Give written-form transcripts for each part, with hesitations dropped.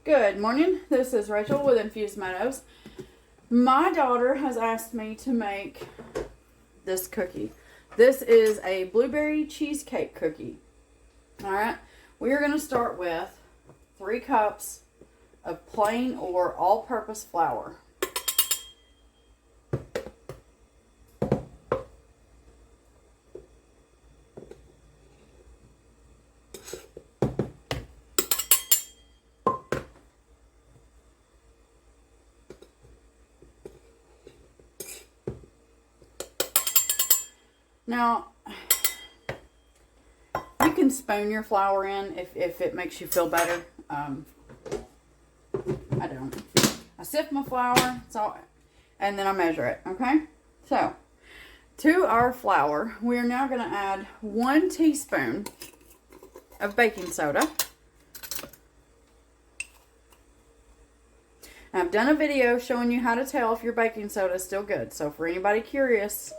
Good morning. This is Rachel with Infused Meadows. My daughter has asked me to make this cookie. This is a blueberry cheesecake cookie. Alright, we are going to start with 3 cups of plain or all-purpose flour. Now, you can spoon your flour in if it makes you feel better. I don't. I sift my flour, and then I measure it, okay? So, to our flour, we are now going to add 1 teaspoon of baking soda. I've done a video showing you how to tell if your baking soda is still good. So, for anybody curious,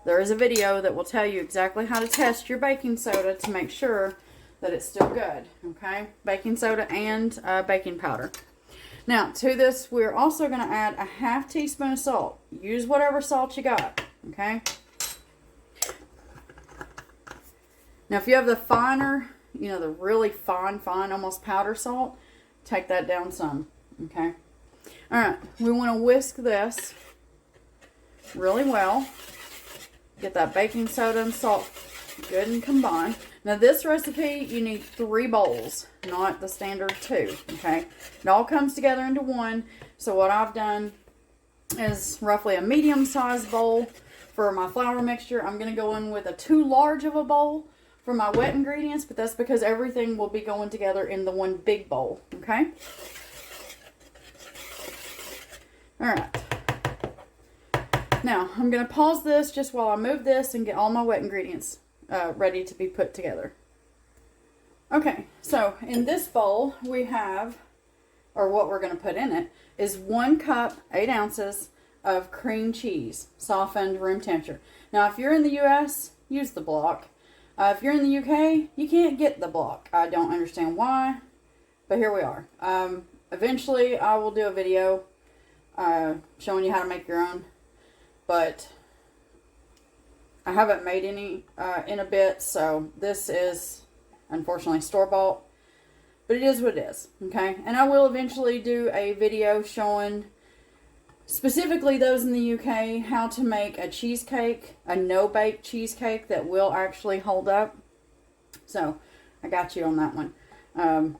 there is a video that will tell you exactly how to test your baking soda to make sure that it's still good, okay? Baking soda and baking powder. Now, to this, we're also going to add a 1/2 teaspoon of salt. Use whatever salt you got, okay? Now, if you have the finer, the really fine, almost powder salt, take that down some, okay? All right, we want to whisk this really well. Get that baking soda and salt good and combined. Now this recipe, you need 3 bowls, not the standard 2, okay? It all comes together into one. So what I've done is roughly a medium-sized bowl for my flour mixture. I'm going to go in with a too large of a bowl for my wet ingredients, but that's because everything will be going together in the one big bowl, okay? All right. Now, I'm going to pause this just while I move this and get all my wet ingredients ready to be put together. Okay, so in this bowl we have, or what we're going to put in it, is 1 cup, 8 ounces of cream cheese, softened room temperature. Now, if you're in the U.S., use the block. If you're in the U.K., you can't get the block. I don't understand why, but here we are. Eventually, I will do a video showing you how to make your own. But I haven't made any in a bit, so this is unfortunately store-bought. But it is what it is, okay? And I will eventually do a video showing specifically those in the UK how to make a cheesecake, a no-bake cheesecake that will actually hold up. So I got you on that one.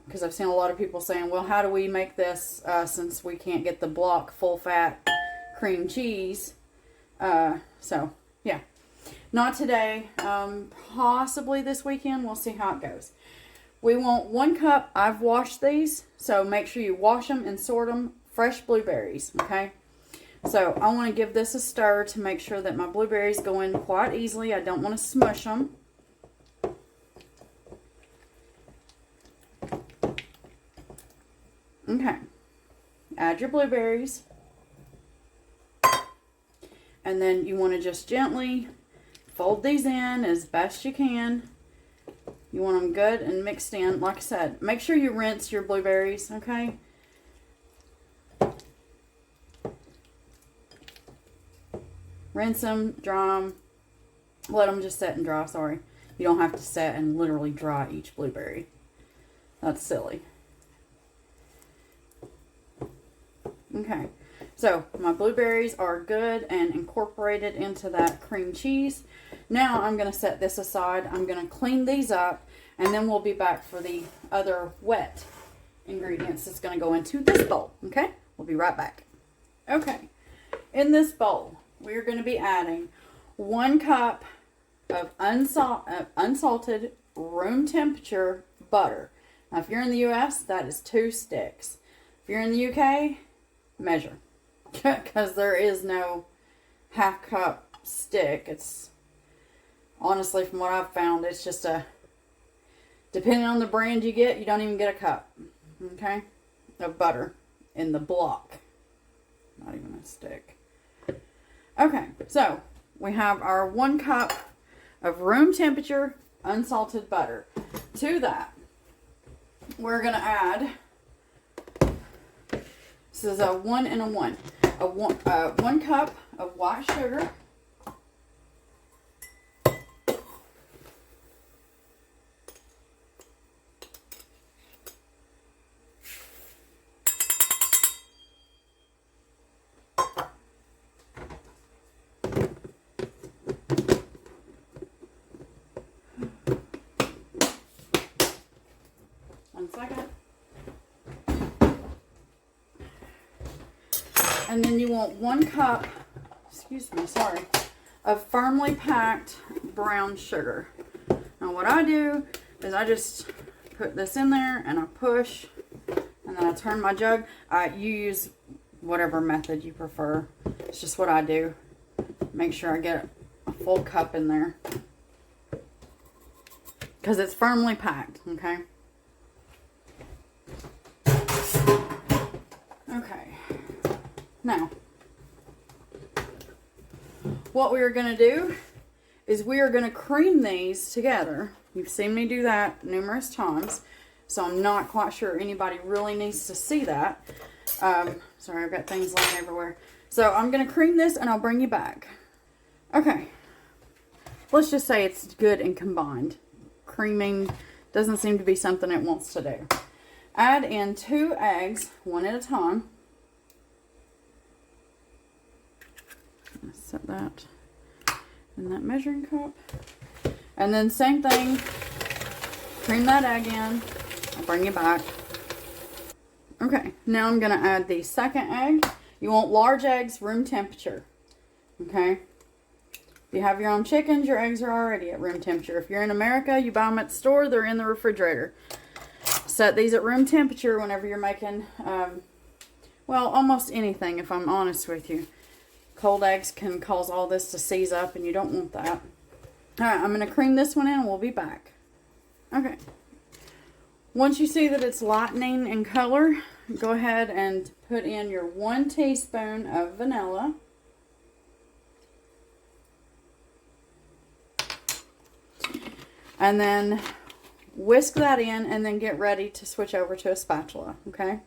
Because I've seen a lot of people saying, well, how do we make this since we can't get the block full-fat cream cheese? So, yeah. Not today. Possibly this weekend. We'll see how it goes. We want 1 cup. I've washed these, so make sure you wash them and sort them. Fresh blueberries, okay? So, I want to give this a stir to make sure that my blueberries go in quite easily. I don't want to smush them. Okay. Add your blueberries. And then you want to just gently fold these in as best you can. You want them good and mixed in. Like I said, make sure you rinse your blueberries, okay? Rinse them, dry them. Let them just set and dry, sorry. You don't have to set and literally dry each blueberry. That's silly. Okay. So, my blueberries are good and incorporated into that cream cheese. Now, I'm going to set this aside. I'm going to clean these up, and then we'll be back for the other wet ingredients that's going to go into this bowl. Okay? We'll be right back. Okay. In this bowl, we're going to be adding 1 cup of unsalted room temperature butter. Now, if you're in the U.S., that is 2 sticks. If you're in the U.K., measure. Because there is no 1/2 cup stick. It's honestly, from what I've found, it's just depending on the brand you get, you don't even get a cup, okay, of butter in the block. Not even a stick. Okay, so we have our 1 cup of room temperature unsalted butter. To that, we're going to add This is a 1 and a 1. 1 cup of white sugar. And then you want 1 cup, of firmly packed brown sugar. Now what I do is I just put this in there and I push, and then I turn my jug. You use whatever method you prefer. It's just what I do. Make sure I get a full cup in there, because it's firmly packed, okay? Okay. Now, what we are going to do is we are going to cream these together. You've seen me do that numerous times, so I'm not quite sure anybody really needs to see that. Sorry, I've got things laying everywhere. So I'm going to cream this and I'll bring you back. Okay. Let's just say it's good and combined. Creaming doesn't seem to be something it wants to do. Add in 2 eggs, 1 at a time. Set that in that measuring cup. And then same thing, cream that egg in. I'll bring you back. Okay, now I'm going to add the second egg. You want large eggs, room temperature. Okay? If you have your own chickens, your eggs are already at room temperature. If you're in America, you buy them at the store, they're in the refrigerator. Set these at room temperature whenever you're making, well, almost anything, if I'm honest with you. Cold eggs can cause all this to seize up, and you don't want that. Alright, I'm going to cream this one in, and we'll be back. Okay. Once you see that it's lightening in color, go ahead and put in your 1 teaspoon of vanilla. And then whisk that in, and then get ready to switch over to a spatula, okay?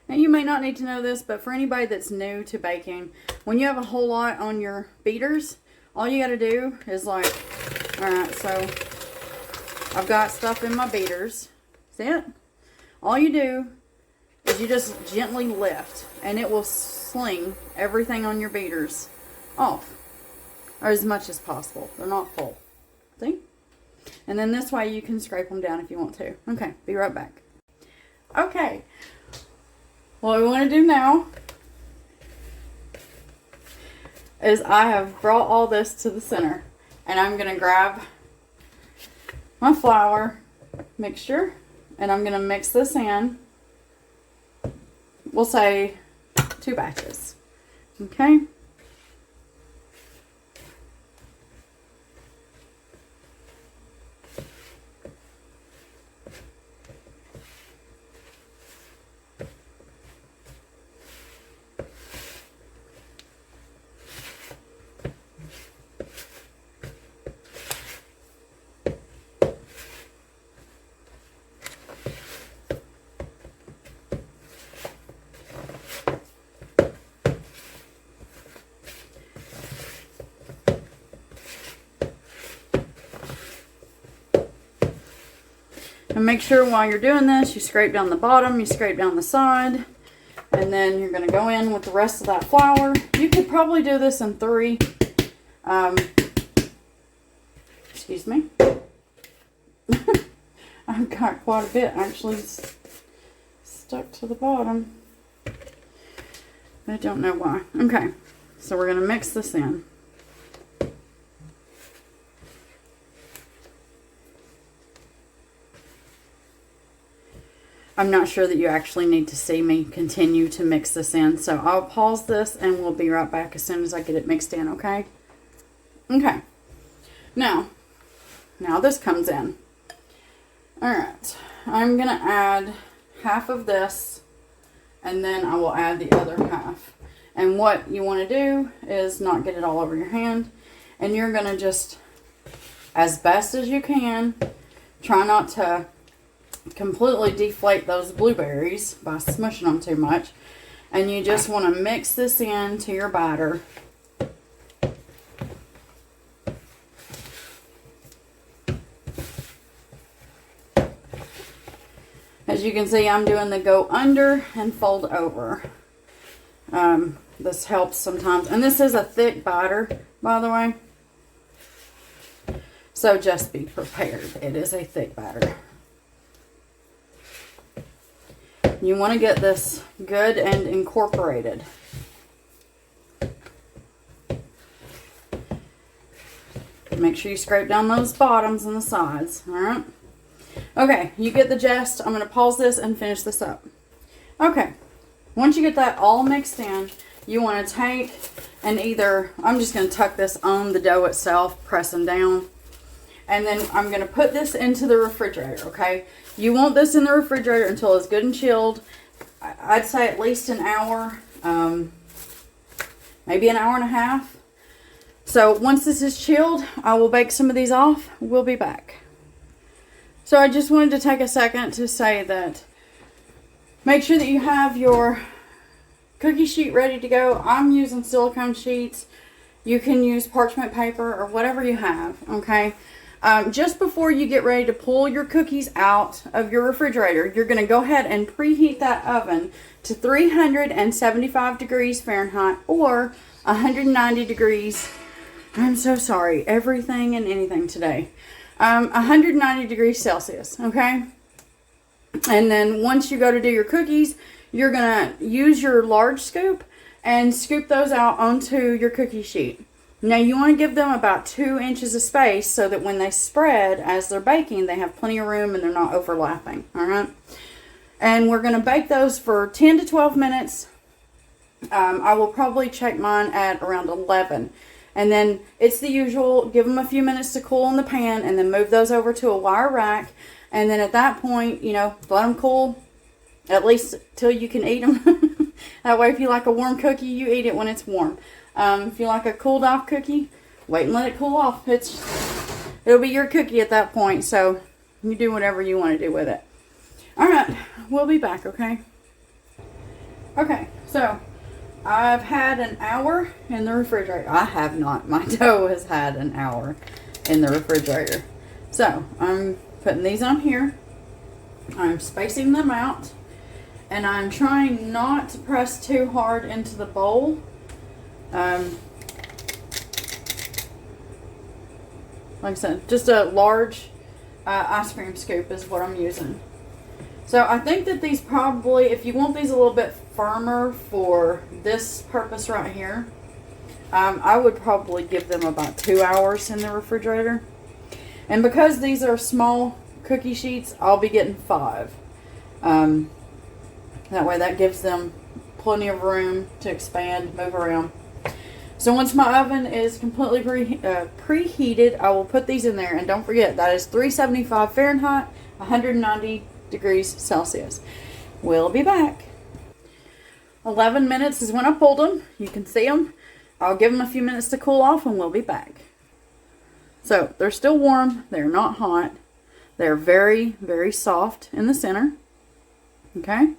Now, you may not need to know this, but for anybody that's new to baking, when you have a whole lot on your beaters, all you got to do is like, alright, so I've got stuff in my beaters. See it? All you do is you just gently lift, and it will sling everything on your beaters off, or as much as possible. They're not full. See? And then this way you can scrape them down if you want to. Okay, be right back. Okay. What we want to do now is I have brought all this to the center, and I'm going to grab my flour mixture, and I'm going to mix this in. We'll say 2 batches. Okay? And make sure while you're doing this, you scrape down the bottom, you scrape down the side, and then you're going to go in with the rest of that flour. You could probably do this in 3. Excuse me. I've got quite a bit actually stuck to the bottom. I don't know why. Okay, so we're going to mix this in. I'm not sure that you actually need to see me continue to mix this in. So I'll pause this and we'll be right back as soon as I get it mixed in, okay? Okay. Now this comes in. Alright. I'm going to add half of this, and then I will add the other half. And what you want to do is not get it all over your hand. And you're going to just, as best as you can, try not to completely deflate those blueberries by smushing them too much. And you just want to mix this into your batter. As you can see, I'm doing the go under and fold over. This helps sometimes. And this is a thick batter, by the way. So just be prepared. It is a thick batter. You want to get this good and incorporated. Make sure you scrape down those bottoms and the sides. Alright. Okay, you get the gist. I'm going to pause this and finish this up. Okay. Once you get that all mixed in, you want to take and either, I'm just going to tuck this on the dough itself, pressing down. And then I'm going to put this into the refrigerator, okay? You want this in the refrigerator until it's good and chilled. I'd say at least an hour, maybe an hour and a half. So once this is chilled, I will bake some of these off. We'll be back. So I just wanted to take a second to say that make sure that you have your cookie sheet ready to go. I'm using silicone sheets. You can use parchment paper or whatever you have, okay? Just before you get ready to pull your cookies out of your refrigerator, you're going to go ahead and preheat that oven to 375 degrees Fahrenheit or 190 degrees. I'm so sorry. Everything and anything today. 190 degrees Celsius, okay? And then once you go to do your cookies, you're going to use your large scoop and scoop those out onto your cookie sheet. Now you want to give them about 2 inches of space so that when they spread as they're baking, they have plenty of room and they're not overlapping, alright? And we're going to bake those for 10 to 12 minutes. I will probably check mine at around 11. And then it's the usual, give them a few minutes to cool in the pan and then move those over to a wire rack. And then at that point, you know, let them cool at least till you can eat them. That way if you like a warm cookie, you eat it when it's warm. If you like a cooled off cookie, wait and let it cool off. It'll be your cookie at that point, so you do whatever you want to do with it. Alright, we'll be back, okay? Okay, so I've had an hour in the refrigerator. I have not. My dough has had an hour in the refrigerator. So, I'm putting these on here. I'm spacing them out. And I'm trying not to press too hard into the bowl. Like I said, just a large ice cream scoop is what I'm using. So I think that these probably, if you want these a little bit firmer for this purpose right here, I would probably give them about 2 hours in the refrigerator. And because these are small cookie sheets, I'll be getting 5. That way that gives them plenty of room to expand, move around. So once my oven is completely preheated, I will put these in there. And don't forget, that is 375 Fahrenheit, 190 degrees Celsius. We'll be back. 11 minutes is when I pulled them. You can see them. I'll give them a few minutes to cool off and we'll be back. So they're still warm. They're not hot. They're very, very soft in the center. Okay?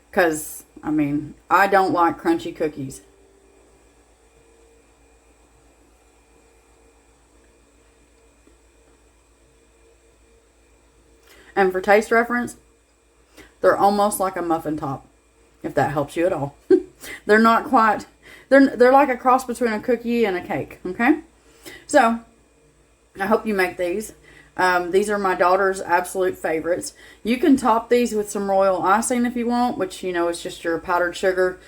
Because, I mean, I don't like crunchy cookies. And for taste reference, they're almost like a muffin top, if that helps you at all. They're not quite, they're like a cross between a cookie and a cake, okay? So, I hope you make these. These are my daughter's absolute favorites. You can top these with some royal icing if you want, which, you know, is just your powdered sugar.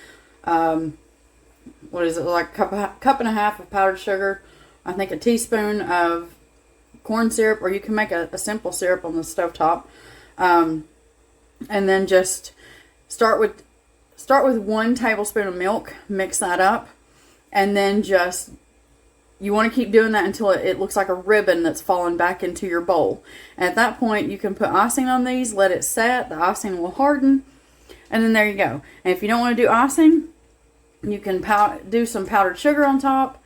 What is it, like a cup and a half of powdered sugar. I think a teaspoon of corn syrup, or you can make a simple syrup on the stovetop. And then just start with 1 tablespoon of milk, mix that up, and then just, you want to keep doing that until it looks like a ribbon that's fallen back into your bowl. And at that point, you can put icing on these, let it set, the icing will harden, and then there you go. And if you don't want to do icing, you can do some powdered sugar on top,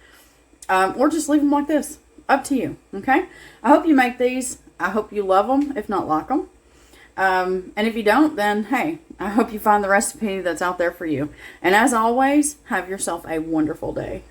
or just leave them like this. Up to you, okay? I hope you make these. I hope you love them, if not like them. And if you don't, then hey, I hope you find the recipe that's out there for you. And as always, have yourself a wonderful day.